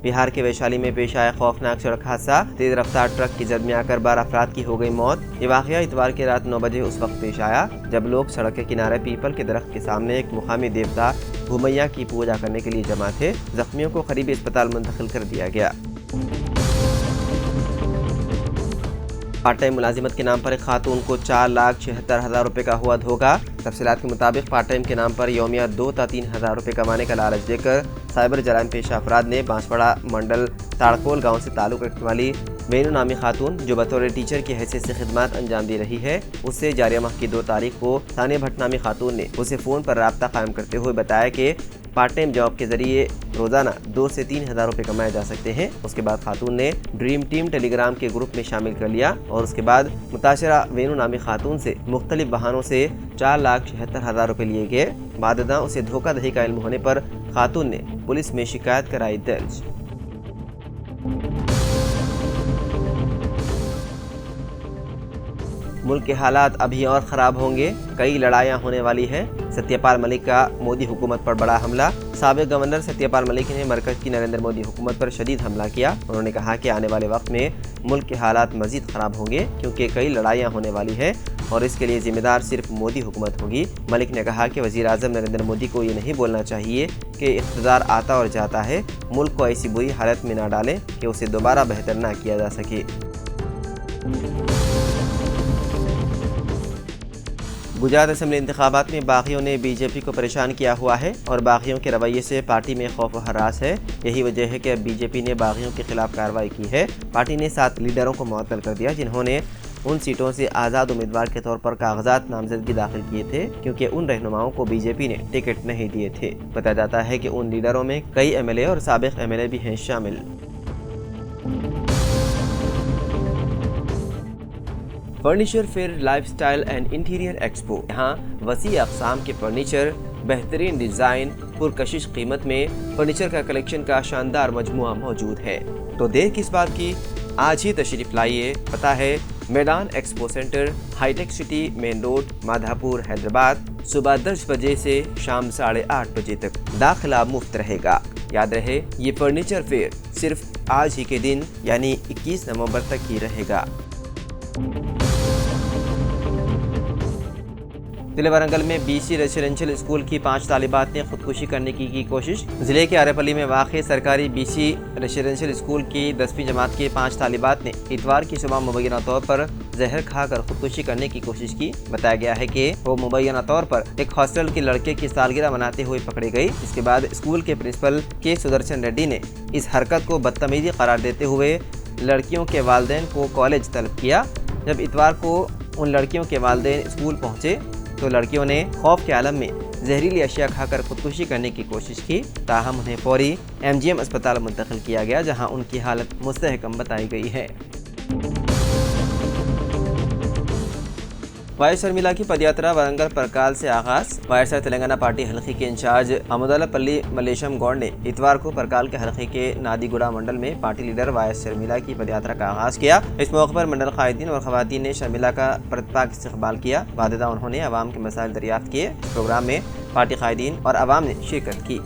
बिहार के वैशाली में पेश आया खौफनाक सड़क हादसा, तेज रफ्तार ट्रक की जद में आकर 12 अफराद की हो गई मौत। ये वाकया इतवार की रात 9 बजे उस वक्त पेश आया जब लोग सड़क के किनारे पीपल के दरख्त के सामने एक मुकामी देवता भूमैया की पूजा करने के लिए जमा थे। जख्मियों को करीबी अस्पताल मुंतकिल कर दिया गया। पार्ट टाइम मुलाजिमत के नाम पर एक खातून को 4,76,000 रुपये का हुआ धोखा। तफसीलात के मुताबिक पार्ट टाइम के नाम पर यौमिया 2 ta 3,000 रुपये कमाने का लालच देकर साइबर जराइम पेशा अफराद ने बांसवाड़ा मंडल ताड़कोल गांव से ताल्लुक रखने वाली वेनू नामी खातून जो बतौर टीचर की हैसियत से खिदमत अंजाम दे रही है, उससे जारिया माह की 2 तारीख को सानिया भट्ट नामी खातून ने उसे फ़ोन पर राब्ता कायम करते हुए बताया कि पार्ट टाइम जॉब के जरिए रोज़ाना 2 से 3,000 रुपये कमाए जा सकते हैं। उसके बाद खातून ने ड्रीम टीम टेलीग्राम के ग्रुप में शामिल कर लिया और उसके बाद मुताशरा वेनू नामी खातून से मुख्तलिफ बहानों से 4,76,000 रुपये लिए गए। बाददा उसे धोखाधड़ी का इल्म होने पर खातून ने पुलिस में शिकायत कराई दर्ज। मुल्क के हालात अभी और ख़राब होंगे, कई लड़ाइयाँ होने वाली है। सत्यपाल मलिक का मोदी हुकूमत पर बड़ा हमला। साबिक गवर्नर सत्यपाल मलिक ने मरकज़ की नरेंद्र मोदी हुकूमत पर शदीद हमला किया। उन्होंने कहा कि आने वाले वक्त में मुल्क के हालात मज़ीद ख़राब होंगे क्योंकि कई लड़ाइयाँ होने वाली है और इसके लिए ज़िम्मेदार सिर्फ मोदी हुकूमत होगी। मलिक ने कहा कि वज़ीर आज़म नरेंद्र मोदी को ये नहीं बोलना चाहिए कि इक़्तिदार आता और जाता है, मुल्क को ऐसी बुरी हालत में ना डालें कि उसे दोबारा बेहतर ना किया जा सके। गुजरात असेंबली इंतखाबात में बागियों ने बीजेपी को परेशान किया हुआ है और बागियों के रवैये से पार्टी में खौफ व हरास है। यही वजह है कि अब बीजेपी ने बागियों के खिलाफ कार्रवाई की है। पार्टी ने 7 लीडरों को मुअत्तल कर दिया जिन्होंने उन सीटों से आज़ाद उम्मीदवार के तौर पर कागजात नामजदगी दाखिल किए थे क्योंकि उन रहनुमाओं को बीजेपी ने टिकट नहीं दिए थे। बताया जाता है कि उन लीडरों में कई MLA और साबिक MLA भी हैं शामिल। Furniture fair lifestyle and interior expo. यहाँ वसी अक़साम के फर्नीचर, बेहतरीन डिज़ाइन, पुरकशिश कीमत में फर्नीचर का कलेक्शन का शानदार मजमुआ मौजूद है। तो देर किस बात की, आज ही तशरीफ लाइए। पता है मैदान expo centre, hitech city, main road, Madhapur, Hyderabad. सुबह 10 बजे से शाम 8:30 बजे तक दाखिला मुफ्त रहेगा। याद रहे, ये फर्नीचर फेयर सिर्फ आज ही के दिन यानी 21 नवंबर तक ही रहेगा। जिले वारंगल में BC रेसिडेंशियल स्कूल की 5 तालिबात ने खुदकुशी करने की कोशिश। जिले के आरेपल्ली में वाक़ सरकारी BC रेसिडेंशियल स्कूल की 10वीं जमात के 5 तालिबात ने इतवार की सुबह मुबैना तौर पर जहर खाकर खुदकुशी करने की कोशिश की। बताया गया है कि वो मुबैना तौर पर एक हॉस्टल के लड़के की सालगिरह मनाते हुए पकड़ी गई। इसके बाद स्कूल के प्रिंसिपल के सुदर्शन रेड्डी ने इस हरकत को बदतमीजी करार देते हुए लड़कियों के वालिदैन को कॉलेज तलब किया। जब इतवार को उन लड़कियों के वालिदैन स्कूल पहुँचे तो लड़कियों ने खौफ के आलम में जहरीली अशिया खाकर खुदकुशी करने की कोशिश की। ताहम उन्हें फौरी MGM अस्पताल मुंतकिल किया गया जहां उनकी हालत मुस्तहकम बताई गई है। वाई शर्मिला की पदयात्रा वरंगल परकाल से आगाज। वाईएसआर तेलंगाना पार्टी हल्के के इंचार्ज अमदुल्लापल्ली मलेशम गौड़ ने इतवार को परकाल के हल्के के नादीगुड़ा मंडल में पार्टी लीडर वाईएस शर्मिला की पदयात्रा का आगाज किया। इस मौके पर मंडल कायदीन और खवातीन ने शर्मिला का परतपाक इस्तकबाल किया। वालिदा उन्होंने अवाम के मसाइल दरियाफ्त किए। इस प्रोग्राम में पार्टी कायदीन और अवाम ने शिरकत की।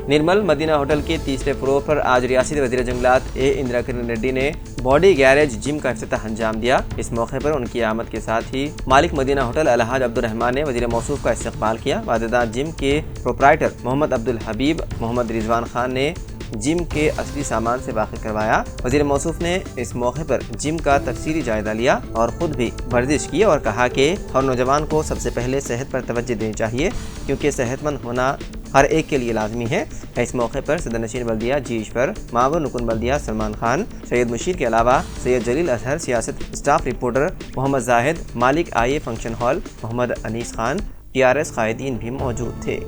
निर्मल मदीना होटल के 3रे फ्लोर पर आज रियासती वज़ीर जंगलात A इंदिरा किरण रेड्डी ने बॉडी गैरेज जिम का इफ्तिताह अंजाम दिया। इस मौके पर उनकी आमद के साथ ही मालिक मदीना होटल अलहाज अब्दुल रहमान ने वज़ीर मौसूफ का इस्तकबाल किया। वालिदा जिम के प्रोप्राइटर मोहम्मद अब्दुल हबीब मोहम्मद रिजवान खान ने जिम के असली सामान से वाकिफ करवाया। वज़ीर मौसूफ ने इस मौके पर जिम का तफसीली जायजा लिया और खुद भी वर्जिश की और कहा कि हर नौजवान को सबसे पहले सेहत पर तवज्जो देनी चाहिए क्योंकि सेहतमंद होना हर एक के लिए लाजमी है। इस मौके पर सदर नशीन बल्दिया जी ईश्वर, मावर नुकुन बल्दिया सलमान खान, सैयद मुशीर के अलावा सैयद जलील अजहर, सियासत स्टाफ रिपोर्टर मोहम्मद जाहिद, मालिक IA function hall Mohammed Anees Khan, TRS कायदीन भी मौजूद थे।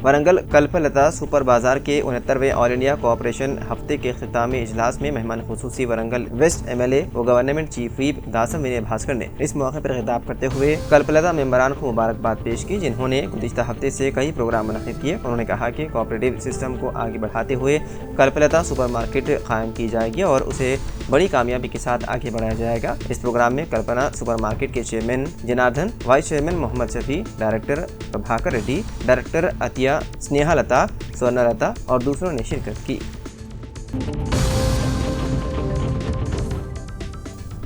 ورنگل کلپلتا سپر بازار کے 69ویں آل انڈیا کوآپریشن ہفتے کے اختتامی اجلاس میں مہمان خصوصی Warangal west M L A و گورنمنٹ چیف ویپ داسم ونے بھاسکر نے اس موقع پر خطاب کرتے ہوئے کلپلتا ممبران کو مبارکباد پیش کی، جنہوں نے گزشتہ ہفتے سے کئی پروگرام منعقد کیے۔ انہوں نے کہا کہ کوآپریٹو سسٹم کو آگے بڑھاتے ہوئے کلپلتا سپر مارکیٹ قائم کی جائے گی اور اسے بڑی کامیابی کے ساتھ آگے بڑھایا جائے گا۔ اس پروگرام میں کلپنا سپر مارکیٹ کے چیئرمین جناردھن، وائس چیئرمین محمد شفیع، ڈائریکٹر پربھاکر ریڈی، ڈائریکٹر عطیہ سنیہا لتا، سورنا لتا اور دوسروں نے شرکت کی۔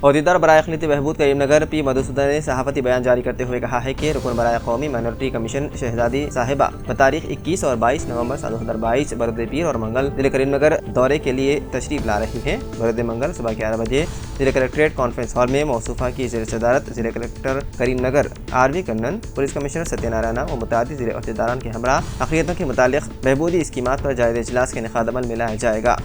عہدیدار برائے اقلیتی بہبود کریم نگر پی مدھوسودھن نے صحافتی بیان جاری کرتے ہوئے کہا ہے کہ رکن برائے قومی مائنورٹی کمیشن شہزادی صاحبہ بتاریخ 21 اور 22 نومبر سال 2022 برود پیر اور منگل ضلع کریم نگر دورے کے لیے تشریف لا رہی ہیں۔ برود منگل صبح 11 بجے ضلع کلکٹریٹ کانفرنس ہال میں موصوفہ کی زیر صدارت ضلع collector Karimnagar R V Kannan, police commissioner ستیہ نارائنا و متعدد ضلع عہدیداران کے ہمراہ اقلیتوں کے متعلق بہبودی اسکیمات پر جائزہ اجلاس کے انعقاد عمل میں لایا جائے گا۔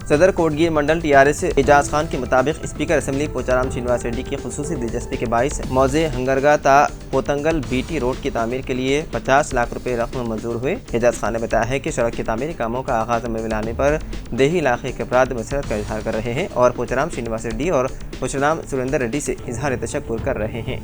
صدر کوٹگیر منڈل ٹی آر ایس اعجاز خان کے مطابق اسپیکر اسمبلی پوچارام شرینواس ریڈی کی خصوصی دلچسپی کے باعث موضع ہنگرگا تا پوتنگل بی ٹی روڈ کی تعمیر کے لیے 50 لاکھ روپے رقم منظور ہوئے۔ اعجاز خان نے بتایا ہے کہ سڑک کے تعمیری کاموں کا آغاز عمل میں لانے پر دیہی علاقے کے افراد مسرت کا اظہار کر رہے ہیں اور پوچارام شرینواس ریڈی اور پرشورام سریندر ریڈی سے اظہار تشکر کر رہے ہیں۔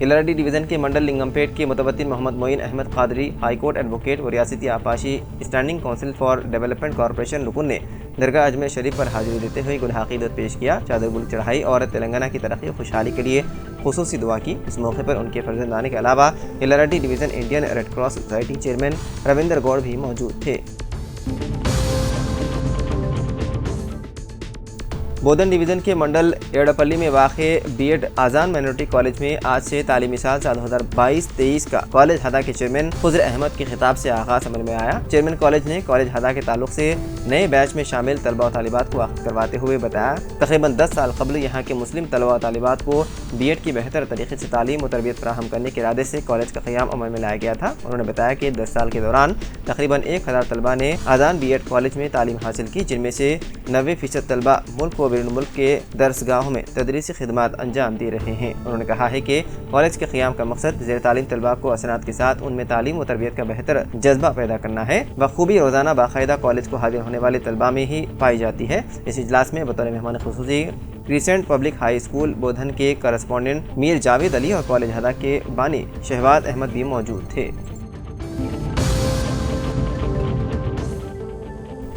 ایلارڈی ڈویژن کے منڈل لنگمپیٹ کے متوطن Mohammed Moin Ahmed Qadri high court advocate و ریاستی آبپاشی standing counsel for development corporation رکن نے درگاہ اجمیر شریف پر حاضری دیتے ہوئے گل عقیدت پیش کیا، چادر گل چڑھائی اور تلنگانہ کی ترقی و خوشحالی کے لیے خصوصی دعا کی۔ اس موقع پر ان کے فرزندان کے علاوہ Yellareddy division Indian Red Cross Society chairman Ravinder Goud بھی موجود تھے۔ بودھن ڈویژن کے منڈل ایڑپلی میں واقع بی ایڈ آزان مائنورٹی کالج میں آج سے تعلیمی سال 2022-23 کا کالج ہدا کے چیئرمین خضر احمد کے خطاب سے آغاز عمل میں آیا۔ چیئرمین کالج نے کالج ہدا کے تعلق سے نئے بیچ میں شامل طلبہ و طالبات کو واقف کرواتے ہوئے بتایا، تقریباً 10 سال قبل یہاں کے مسلم طلبہ و طالبات کو بی ایڈ کی بہتر طریقے سے تعلیم و تربیت فراہم کرنے کے ارادے سے کالج کا قیام عمل میں لایا گیا تھا۔ انہوں نے بتایا کہ 10 سال کے دوران تقریباً 1000 طلبہ نے آزان بی ایڈ کالج میں تعلیم حاصل کی، جن میں سے 90% طلبہ ملک و بیرون ملک کے درسگاہوں میں تدریسی خدمات انجام دے رہے ہیں۔ انہوں نے کہا ہے کہ کالج کے قیام کا مقصد زیر تعلیم طلباء کو حسنات کے ساتھ ان میں تعلیم و تربیت کا بہتر جذبہ پیدا کرنا ہے۔ بخوبی روزانہ باقاعدہ کالج کو حاضر ہونے والے طلباء میں ہی پائی جاتی ہے۔ اس اجلاس میں بطور مہمان خصوصی کریسنٹ پبلک ہائی اسکول بودھن کے کرسپونڈنٹ میر جاوید علی اور کالج ہدا کے بانی شہباز احمد بھی موجود تھے۔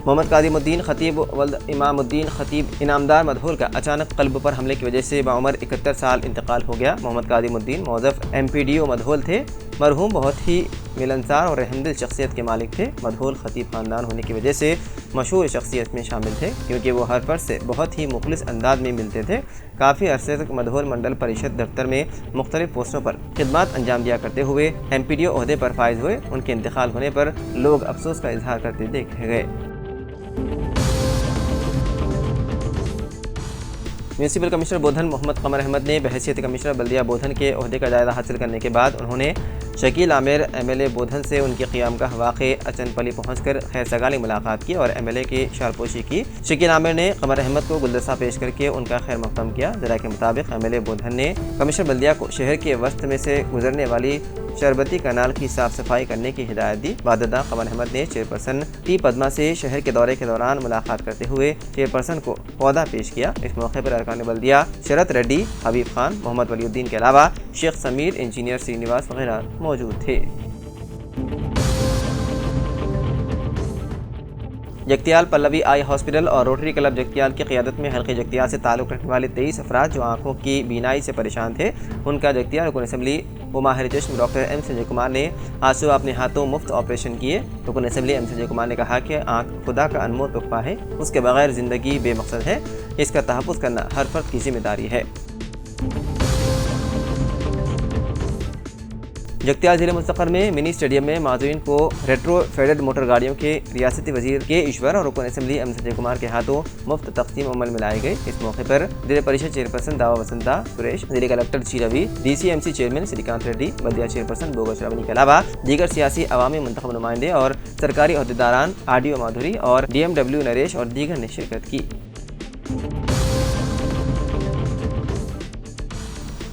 محمد قادم الدین خطیب ولد امام الدین خطیب انعامدار مدھول کا اچانک قلب پر حملے کی وجہ سے بعمر 71 سال انتقال ہو گیا۔ محمد قادم الدین موظف MPDO مدھول تھے۔ مرحوم بہت ہی ملنسار اور رحمدل شخصیت کے مالک تھے۔ مدھول خطیب خاندان ہونے کی وجہ سے مشہور شخصیت میں شامل تھے، کیونکہ وہ ہر فرد سے بہت ہی مخلص انداز میں ملتے تھے۔ کافی عرصے تک مدھول منڈل پریشد دفتر میں مختلف پوسٹوں پر خدمات انجام دیا کرتے ہوئے MPDO عہدے پر فائز ہوئے۔ ان کے انتقال ہونے پر لوگ افسوس کا اظہار کرتے دیکھے گئے۔ میونسپل کمشنر بودھن محمد قمر احمد نے بحیثیت کمشنر بلدیہ بودھن کے عہدے کا جائزہ حاصل کرنے کے بعد انہوں نے شکیل عامر MLA بودھن سے ان کی قیام گاہ واقع اچنپلی پہنچ کر خیر سگالی ملاقات کی اور MLA کی شارپوشی کی۔ شکیل عامر نے قمر احمد کو گلدستہ پیش کر کے ان کا خیر مقدم کیا۔ ذرائع کے مطابق MLA بودھن نے کمشنر بلدیہ کو شہر کے وسط میں سے گزرنے والی شربتی کنال کی صاف صفائی کرنے کی ہدایت دی۔ بعدازاں قمر احمد نے چیئرپرسن ٹی پدما سے شہر کے دورے کے دوران ملاقات کرتے ہوئے چیئرپرسن کو عہدہ پیش کیا۔ اس موقع پر ارکان بلدیہ شرت ریڈی، حبیب خان، محمد ولی الدین کے علاوہ شیخ سمیر، انجینئر سرینواس وغیرہ موجود تھے۔ جگتیال پلوی آئی ہاسپٹل اور روٹری کلب جگتیال کی قیادت میں حلقے جگتیال سے تعلق رکھنے والے 23 افراد جو آنکھوں کی بینائی سے پریشان تھے، ان کا جگتیال رکن اسمبلی و ماہر چشم ڈاکٹر ایم سنجے کمار نے آج صبح اپنے ہاتھوں مفت آپریشن کیے۔ رکن اسمبلی ایم سنجے کمار نے کہا کہ آنکھ خدا کا انمول تحفہ ہے، اس کے بغیر زندگی بے مقصد ہے، اس کا تحفظ کرنا ہر فرد کی ذمہ داری ہے۔ جگتیال ضلع مستقر میں منی اسٹیڈیم میں معذورین کو ریٹرو فیڈڈ موٹر گاڑیوں کے ریاستی وزیر کے ایشور اور رکن اسمبلی ایم سنجے کمار کے ہاتھوں مفت تقسیم عمل میں لائے گئے۔ اس موقع پر ضلع پریشد چیئرپرسن داوا وسنتا سریش، ضلع کلکٹر جی روی، DCMC چیئرمین سری کانت ریڈی، بلدیہ چیئرپرسن بوگا شراونی کے علاوہ دیگر سیاسی عوامی منتخب نمائندے اور سرکاری عہدیداران RDO مادھوری اور DMW نریش اور دیگر نے شرکت کی۔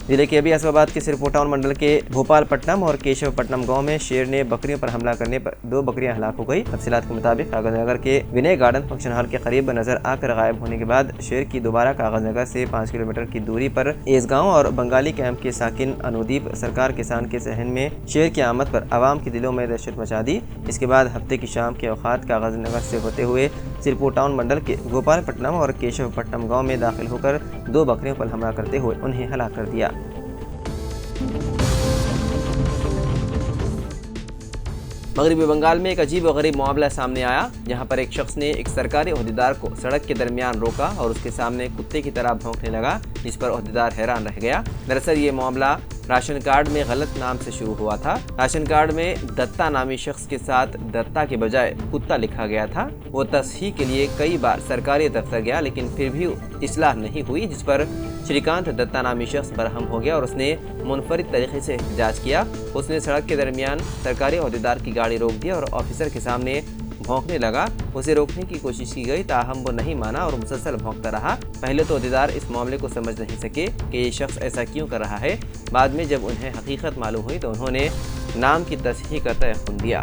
जिले के अभी असबाबाद के सिरपुर टाउन मंडल के भोपाल पट्टनम और केशव पट्टनम गांव में शेर ने बकरियों पर हमला करने पर 2 बकरियां हलाक हो गई। तफसीलात के मुताबिक कागजनगर के विनय गार्डन फंक्शन हॉल के करीब नजर आकर गायब होने के बाद शेर की दोबारा कागजनगर से 5 किलोमीटर की दूरी पर एसगांव और बंगाली कैंप के साकिन अनुदीप सरकार किसान के सहन में शेर की आमद पर आवाम के दिलों में दहशत मचा दी। इसके बाद हफ्ते की शाम के औकात कागजनगर से होते हुए सिरपुर टाउन मंडल के गोपाल पट्टनम और केशव पट्टनम गाँव में दाखिल होकर 2 बकरियों पर हमला करते हुए उन्हें हलाक कर दिया। मगरबी बंगाल में एक अजीब व गरीब मामला सामने आया, जहां पर एक शख्स ने एक सरकारी ओहदेदार को सड़क के दरमियान रोका और उसके सामने कुत्ते की तरह भौंकने लगा, जिस पर ओहदेदार हैरान रह गया। दरअसल ये मामला राशन कार्ड में गलत नाम से शुरू हुआ था। राशन कार्ड में दत्ता नामी शख्स के साथ दत्ता के बजाय कुत्ता लिखा गया था। वो तस्हीह के लिए कई बार सरकारी दफ्तर गया, लेकिन फिर भी इस्लाह नहीं हुई, जिस पर श्रीकांत दत्ता नामी शख्स बरहम हो गया और उसने मुनफरिद तरीके से एहतजाज किया। उसने सड़क के दरमियान सरकारी ओहदेदार की गाड़ी रोक दी और ऑफिसर के सामने भौंकने लगा। उसे रोकने की कोशिश की गई, ताहम वो नहीं माना और मुसलसल भौंकता रहा। पहले तो ओहदेदार इस मामले को समझ नहीं सके कि ये शख्स ऐसा क्यों कर रहा है। बाद में जब उन्हें हकीकत मालूम हुई तो उन्होंने नाम की तस्हीह का तयक़ुन दिया।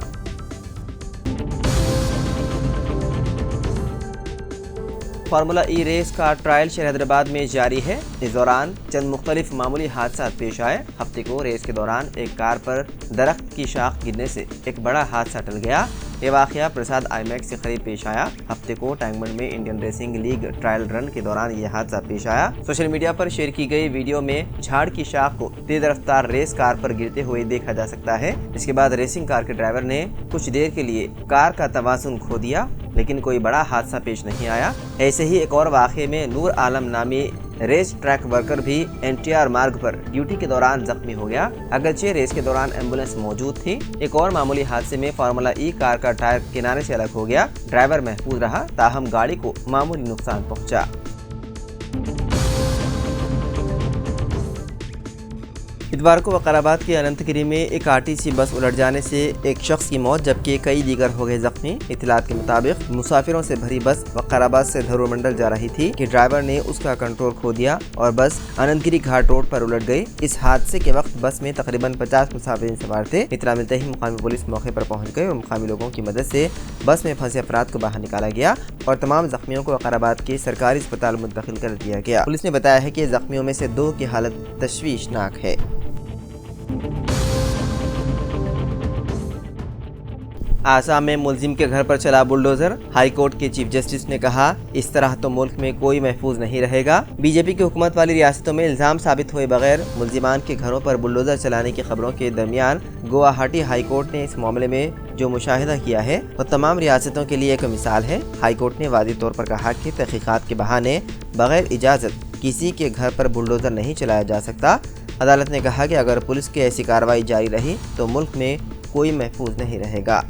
फार्मूला ई रेस का ट्रायल शहर हैदराबाद में जारी है। इस दौरान चंद मुख्तलिफ मामूली हादसा पेश आए। हफ्ते को रेस के दौरान एक कार पर दरख्त की शाख गिरने से एक बड़ा हादसा टल गया। ये वाक़या प्रसाद आईमैक्स के करीब पेश आया। हफ्ते को टैंकबंड में Indian racing league trial run के दौरान ये हादसा पेश आया। सोशल मीडिया पर शेयर की गई वीडियो में झाड़ की शाख को तेज रफ्तार रेस कार पर गिरते हुए देखा जा सकता है। इसके बाद रेसिंग कार के ड्राइवर ने कुछ देर के लिए कार का तवाज़ुन खो दिया, लेकिन कोई बड़ा हादसा पेश नहीं आया। ऐसे ही एक और वाक़े में नूर आलम नामी रेस ट्रैक वर्कर भी NTR मार्ग पर ड्यूटी के दौरान जख्मी हो गया। अगरचे रेस के दौरान एम्बुलेंस मौजूद थी। एक और मामूली हादसे में फार्मूला ई कार का टायर किनारे से अलग हो गया। ड्राइवर महफूज रहा, ताहम गाड़ी को मामूली नुकसान पहुंचा। इतवार को वकाराबाद के अनंतगिरी में एक RTC बस उलट जाने से एक शख्स की मौत जबकि कई दीगर हो गए जख्मी। इत्तलात के मुताबिक मुसाफिरों से भरी बस वकाराबाद से धरूर मंडल जा रही थी कि ड्राइवर ने उसका कंट्रोल खो दिया और बस अनंतगिरी घाट रोड पर उलट गई। इस हादसे के वक्त बस में तकरीबन 50 मुसाफिर सवार थे। इतला मिलते ही मुकामी पुलिस मौके पर पहुंच गई और मुकामी लोगों की मदद से बस में फंसे अफराद को बाहर निकाला गया और तमाम जख्मियों को वकाराबाद के सरकारी अस्पताल मुंतकिल कर दिया गया। पुलिस ने बताया है कि जख्मियों में से 2 की हालत तशवीशनाक है। आसाम में मुलजिम के घर पर चला बुलडोजर। हाई कोर्ट के चीफ जस्टिस ने कहा, इस तरह तो मुल्क में कोई महफूज नहीं रहेगा। बीजेपी की हुकूमत वाली रियासतों में इल्जाम साबित हुए बगैर मुलजिमान के घरों पर बुलडोजर चलाने की खबरों के दरमियान गुवाहाटी हाई कोर्ट ने इस मामले में जो मुशाहिदा किया है वो तमाम रियासतों के लिए एक मिसाल है। हाई कोर्ट ने वाज़ेह तौर पर कहा कि तहकीकात के बहाने बगैर इजाज़त किसी के घर पर बुलडोजर नहीं चलाया जा सकता। अदालत ने कहा कि अगर पुलिस की ऐसी कार्रवाई जारी रही तो मुल्क में कोई महफूज नहीं रहेगा।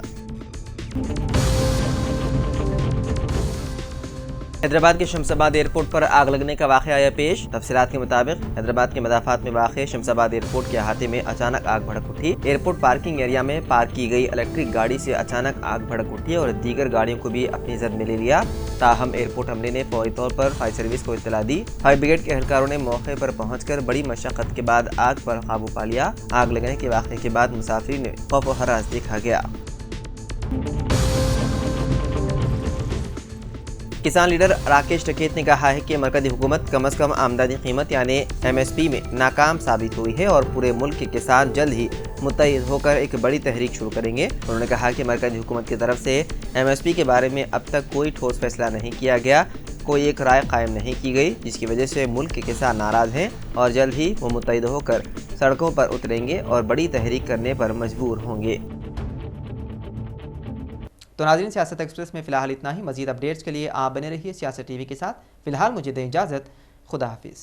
हैदराबाद के शमशाबाद एयरपोर्ट पर आग लगने का वाक़या आया पेश। तफसीलात के मुताबिक हैदराबाद के मदाफ़ात में वाक़ शमशाबाद एयरपोर्ट के अहाते में अचानक आग भड़क उठी। एयरपोर्ट पार्किंग एरिया में पार्क की गई इलेक्ट्रिक गाड़ी से अचानक आग भड़क उठी और दीगर गाड़ियों को भी अपनी जद में ले लिया। ताहम एयरपोर्ट अमले ने फौरी तौर पर फायर सर्विस को इत्तला दी। फायर ब्रिगेड के एहलकारों ने मौके पर पहुंचकर बड़ी मशक्क़त के बाद आग पर काबू पा लिया। आग लगने के वाक़े के बाद मुसाफिर ने खौफ व हरास देखा गया। किसान लीडर राकेश टिकैत ने कहा है कि मरकज़ी हुकूमत कम अज़ कम आमदनी कीमत यानी MSP में नाकाम साबित हुई है और पूरे मुल्क के किसान जल्द ही मुत्तहिद होकर एक बड़ी तहरीक शुरू करेंगे। उन्होंने कहा कि मरकज़ी हुकूमत की तरफ से MSP के बारे में अब तक कोई ठोस फैसला नहीं किया गया, कोई एक राय कायम नहीं की गई, जिसकी वजह से मुल्क के किसान नाराज़ हैं और जल्द ही वो मुत्तहिद होकर सड़कों पर उतरेंगे और बड़ी तहरीक करने पर मजबूर होंगे। तो नाज़रीन, सियासत एक्सप्रेस में फ़िलहाल इतना ही। मज़ीद अपडेट्स के लिए आप बने रहिए सियासत TV के साथ। फ़िलहाल मुझे दें इजाज़त। खुदा हाफिज़।